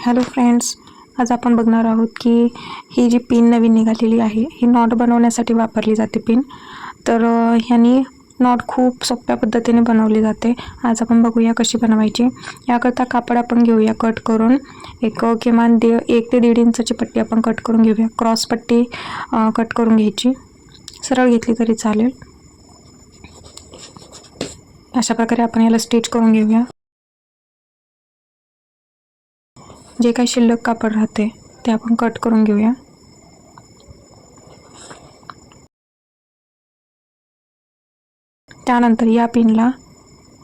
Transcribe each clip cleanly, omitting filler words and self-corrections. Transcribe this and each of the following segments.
Hello friends, आज आपण बघणार आहोत की ही जी पिन नवीन निघालेली आहे ही नॉट बनवण्यासाठी वापरली जाते पिन। तर ह्यानी नॉट खूप सोप्या पद्धतीने बनवली जाते। आज आपण बघूया कशी बनवायची। याकरता कापड आपण घेऊया कट करून एक किमान 1 ते 1.5 इंचाची पट्टी आपण कट करून घेऊया। क्रॉस पट्टी कट करून घ्यायची, सरळ घेतली तरी चालेल। अशा प्रकारे आपण याला स्टिच करून घेऊया। जे काही शिल्लक कापड राहते ते आपण कट करून घेऊया। त्यानंतर या पिनला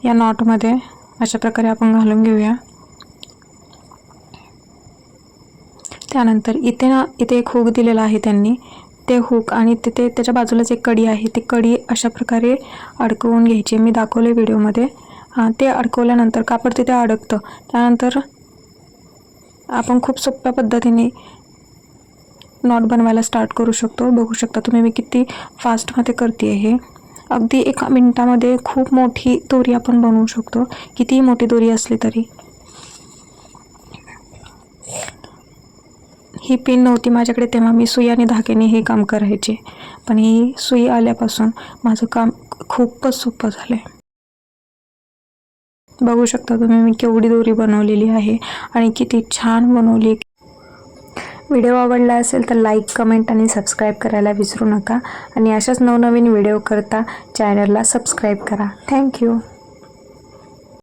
या नॉटमध्ये अशा प्रकारे आपण घालून घेऊया। त्यानंतर इथे एक हुक दिलेला आहे त्यांनी, ते हुक आणि तिथे त्याच्या बाजूलाच एक कडी आहे, ती कडी अशा प्रकारे अडकवून घ्यायची। मी दाखवले व्हिडिओमध्ये। ते अडकवल्यानंतर कापड तिथे अडकतं। त्यानंतर आपण खूप सोप्या पद्धतीने नॉट बनवायला स्टार्ट करू शकतो। बघू शकता तुम्ही मी किती फास्टमध्ये करते हे। अगदी 1 मिनिटामध्ये खूप मोठी दोरी आपण बनवू शकतो, कितीही मोठी दोरी असली तरी। ही पिन नव्हती माझ्याकडे तेव्हा मी सुई आणि धाग्याने हे काम करायचे, पण ही सुई आल्यापासून माझं काम खूपच सोपं झालंय। बघू शकता तुम्ही मी केवढी दोरी बनवलेली आहे आणि किती छान बनवली। व्हिडिओ आवडला असेल तर लाईक, कमेंट आणि सबस्क्राईब करायला विसरू नका आणि अशाच नवनवीन व्हिडिओ करता चॅनलला सबस्क्राईब करा। थँक्यू।